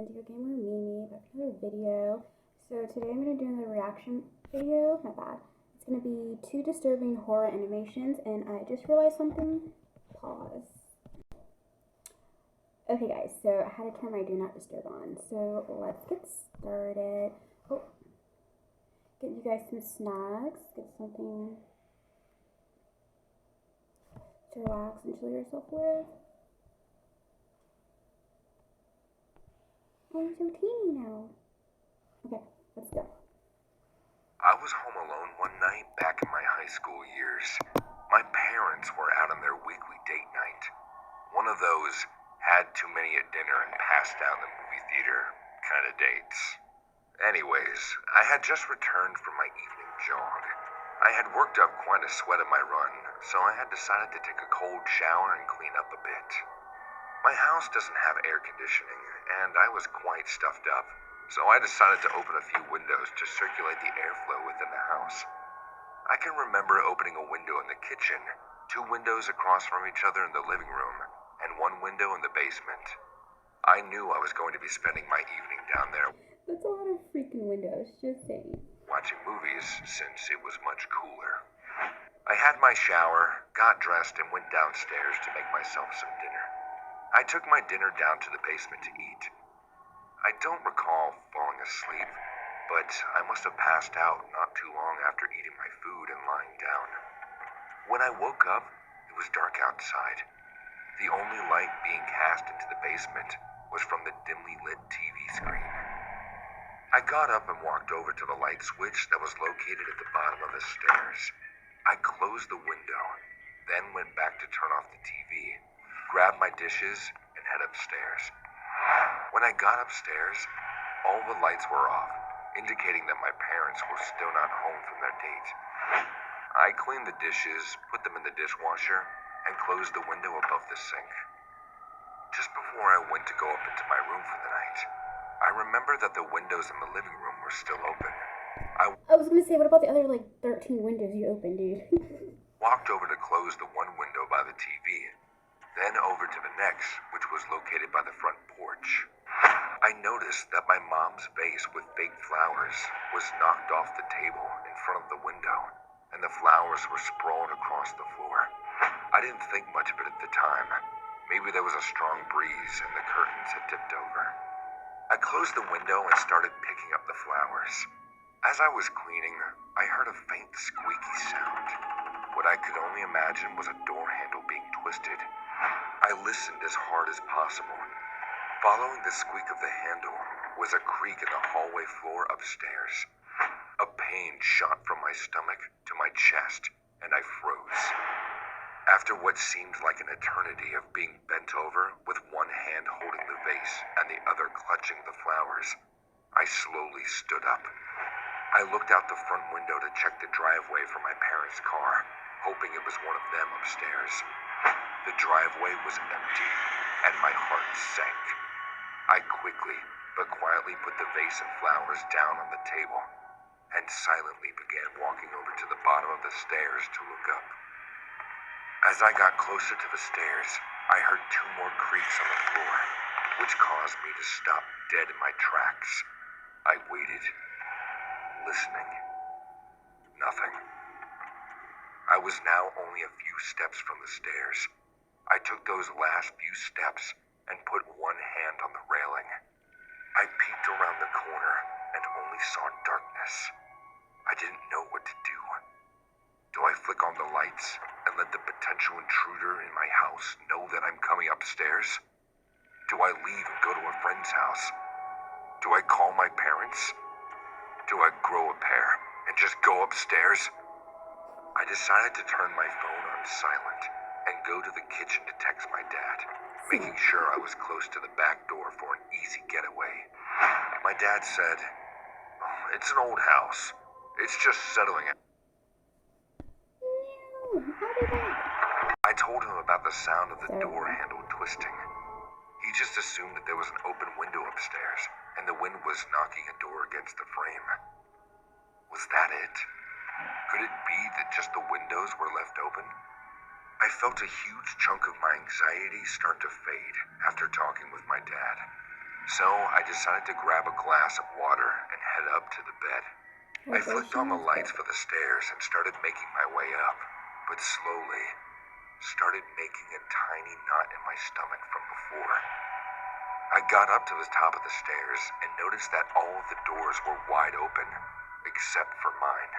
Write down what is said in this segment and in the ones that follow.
Indigo Gamer Mimi back with another video. So today I'm going to do another reaction video. My bad. It's going to be 2 disturbing horror animations, and I just realized something. Pause. Okay guys, so I had to turn my do not disturb on. So let's get started. Oh, get you guys some snacks. Get something to relax and chill yourself with. Oh, I'm so teeny now. Okay, let's go. I was home alone one night back in my high school years. My parents were out on their weekly date night. One of those had too many at dinner and passed out in the movie theater kind of dates. Anyways, I had just returned from my evening jog. I had worked up quite a sweat in my run, so I had decided to take a cold shower and clean up a bit. My house doesn't have air conditioning, and I was quite stuffed up, so I decided to open a few windows to circulate the airflow within the house. I can remember opening a window in the kitchen, 2 windows across from each other in the living room, and 1 window in the basement. I knew I was going to be spending my evening down there That's a lot of freaking windows, just saying. watching movies since it was much cooler. I had my shower, got dressed, and went downstairs to make myself some dinner. I took my dinner down to the basement to eat. I don't recall falling asleep, but I must have passed out not too long after eating my food and lying down. When I woke up, it was dark outside. The only light being cast into the basement was from the dimly lit TV screen. I got up and walked over to the light switch that was located at the bottom of the stairs. I closed the window, then went back to turn off the TV, grabbed my dishes, and head upstairs. When I got upstairs, all the lights were off, indicating that my parents were still not home from their date. I cleaned the dishes, put them in the dishwasher, and closed the window above the sink. Just before I went to go up into my room for the night, I remember that the windows in the living room were still open. I was gonna say, what about the other, 13 windows you opened, dude? Walked over to close the one window by the TV, then over to the next, which was located by the front porch. I noticed that my mom's vase with fake flowers was knocked off the table in front of the window, and the flowers were sprawled across the floor. I didn't think much of it at the time. Maybe there was a strong breeze and the curtains had tipped over. I closed the window and started picking up the flowers. As I was cleaning, I heard a faint squeaky sound. What I could only imagine was a door handle being twisted. I listened as hard as possible. Following the squeak of the handle was a creak in the hallway floor upstairs. A pain shot from my stomach to my chest, and I froze. After what seemed like an eternity of being bent over with one hand holding the vase and the other clutching the flowers, I slowly stood up. I looked out the front window to check the driveway for my parents' car, hoping it was one of them upstairs. The driveway was empty, and my heart sank. I quickly but quietly put the vase and flowers down on the table and silently began walking over to the bottom of the stairs to look up. As I got closer to the stairs, I heard 2 more creaks on the floor, which caused me to stop dead in my tracks. I waited, listening. Nothing. I was now only a few steps from the stairs. I took those last few steps and put one hand on the railing. I peeked around the corner and only saw darkness. I didn't know what to do. Do I flick on the lights and let the potential intruder in my house know that I'm coming upstairs? Do I leave and go to a friend's house? Do I call my parents? Do I grow a pair and just go upstairs? I decided to turn my phone on silent and go to the kitchen to text my dad, making sure I was close to the back door for an easy getaway. My dad said, "Oh, it's an old house. It's just settling it." No, how did that? I told him about the sound of the door handle twisting. He just assumed that there was an open window upstairs and the wind was knocking a door against the frame. Was that it? Could it be that just the windows were left open? I felt a huge chunk of my anxiety start to fade after talking with my dad. So I decided to grab a glass of water and head up to the bed. I flicked on the lights for the stairs and started making my way up, but slowly started making a tiny knot in my stomach from before. I got up to the top of the stairs and noticed that all of the doors were wide open, except for mine.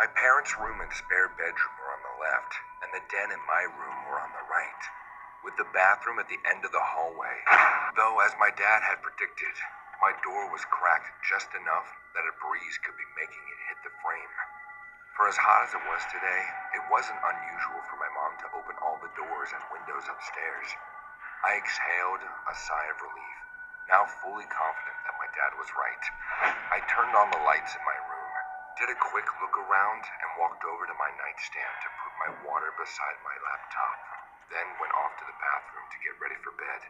My parents' room and spare bedroom were on the left, and the den and my room were on the right, with the bathroom at the end of the hallway. Though, as my dad had predicted, my door was cracked just enough that a breeze could be making it hit the frame. For as hot as it was today, it wasn't unusual for my mom to open all the doors and windows upstairs. I exhaled a sigh of relief, now fully confident that my dad was right. I turned on the lights in my room, did a quick look around, and walked over to my nightstand to put my water beside my laptop, then went off to the bathroom to get ready for bed.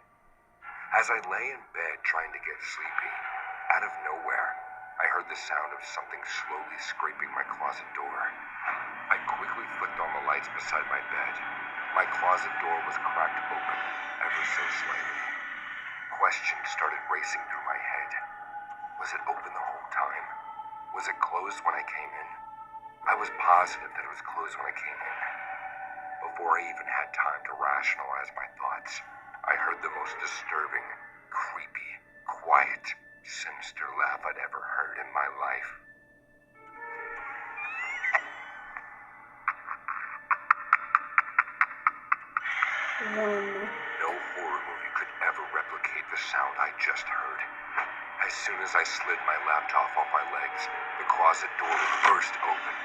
As I lay in bed trying to get sleepy, out of nowhere, I heard the sound of something slowly scraping my closet door. I quickly flicked on the lights beside my bed. My closet door was cracked open, ever so slightly. Questions started racing through my head. Was it open the whole time? Was it closed when I came in? I was positive that it was closed when I came in. Before I even had time to rationalize my thoughts, I heard the most disturbing, creepy, quiet, sinister laugh I'd ever heard in my life. No horror movie could ever replicate the sound I just heard. As soon as I slid my laptop off my legs, the closet door burst open,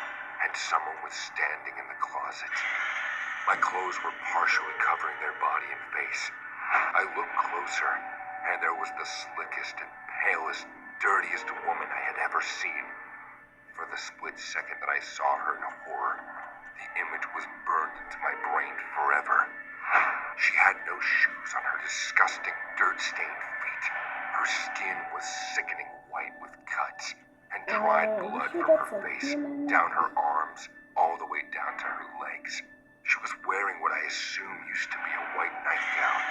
and someone was standing in the closet. My clothes were partially covering their body and face. I looked closer, and there was the slickest and palest, dirtiest woman I had ever seen. For the split second that I saw her in horror, the image was burned into my brain forever. She had no shoes on her disgusting, dirt-stained feet. Her skin was sickening white with cuts, and dried blood from her face, down her arms, all the way down to her legs. She was wearing what I assume used to be a white nightgown,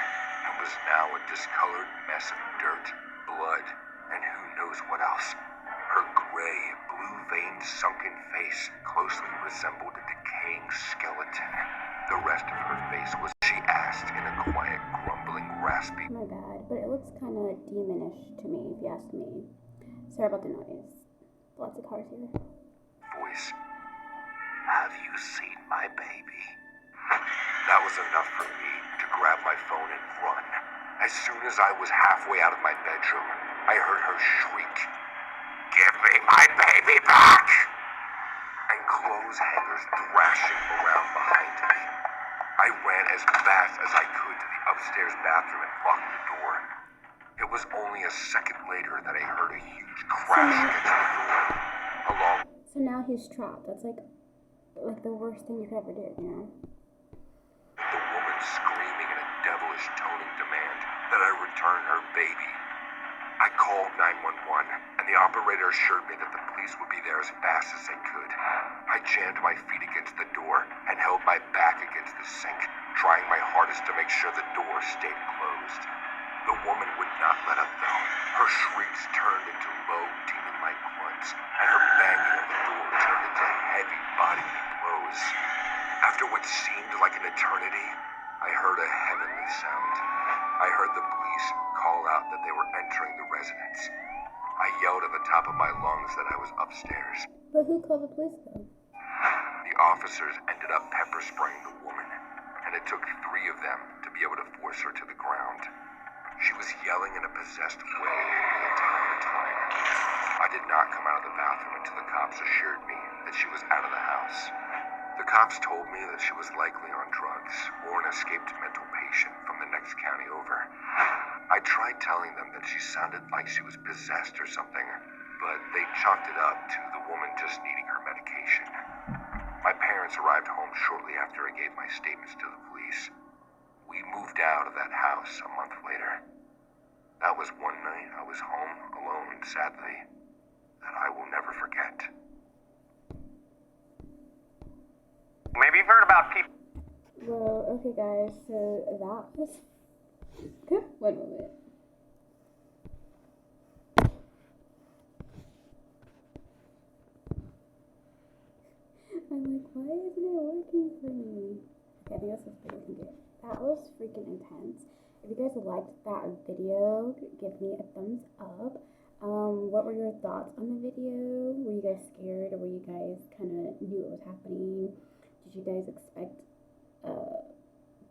and was now a discolored mess of dirt, blood, and who knows what else. Her gray, blue-veined, sunken face closely resembled a decaying skeleton. The rest of her face was, she asked in a quiet, grumbling, raspy... My bad, but it looks kind of demonish to me, if you ask me. Sorry about the noise. Lots of cars here. Voice. Have you seen my baby? That was enough for me to grab my phone and run. As soon as I was halfway out of my bedroom, I heard her shriek, "Give me my baby back!" and clothes hangers thrashing around behind me. I ran as fast as I could to the upstairs bathroom and locked the door. It was only a second later that I heard a huge crash against the door. So now he's trapped. That's like the worst thing you could ever do, you know? The woman screaming in a devilish tone of demand that I return her baby. I called 911, and the operator assured me that the police would be there as fast as they could. I jammed my feet against the door and held my back against the sink, trying my hardest to make sure the door stayed closed. The woman would not let up, though. Her shrieks turned into low, demon-like grunts, and her banging of the door turned into heavy bodily blows. After what seemed like an eternity, I heard a heavenly sound. I heard the police call out that they were entering the residence. I yelled at the top of my lungs that I was upstairs. But who called the police, though? The officers ended up pepper spraying the woman, and it took 3 of them to be able to force her to the ground. She was yelling in a possessed way the entire time. I did not come out of the bathroom until the cops assured me that she was out of the house. The cops told me that she was likely on drugs or an escaped mental patient from the next county over. I tried telling them that she sounded like she was possessed or something, but they chalked it up to the woman just needing her medication. My parents arrived home shortly after I gave my statements to the police. We moved out of that house a month later. That was one night I was home alone, sadly, that I will never forget. Maybe you've heard about people. Well, okay guys, so that was... One moment. Why isn't it working for me? Okay, I think that's what we can do. That was freaking intense. If you guys liked that video, give me a thumbs up. What were your thoughts on the video? Were you guys scared, or were you guys kind of knew what was happening? Did you guys expect a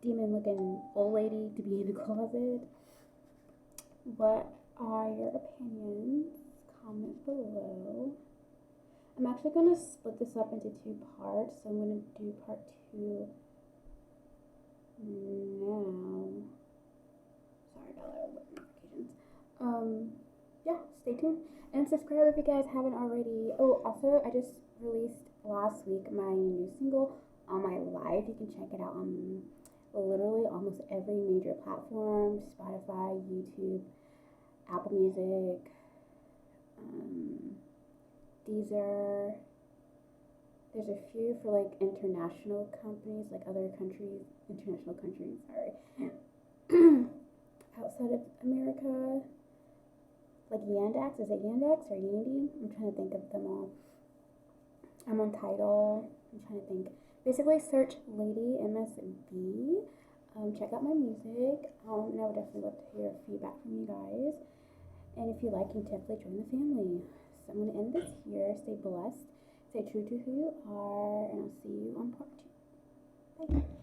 demon-looking old lady to be in the closet? What are your opinions? Comment below. I'm actually going to split this up into 2 parts, so I'm going to do part 2 now. Sorry about that, notifications. Yeah, stay tuned and subscribe if you guys haven't already. Oh, also, I just released last week my new single on my live. You can check it out on literally almost every major platform: Spotify, YouTube, Apple Music, Deezer. There's a few for like international companies, like other countries, international countries, sorry, outside of America. Like Yandex, is it Yandex or Yandy? I'm trying to think of them all. I'm on Tidal. I'm trying to think. Basically, search Lady MSV. Check out my music. And I would definitely love to hear feedback from you guys. And if you like, you can definitely join the family. So I'm going to end this here. Stay blessed. Stay true to who you are. And I'll see you on part 2. Bye.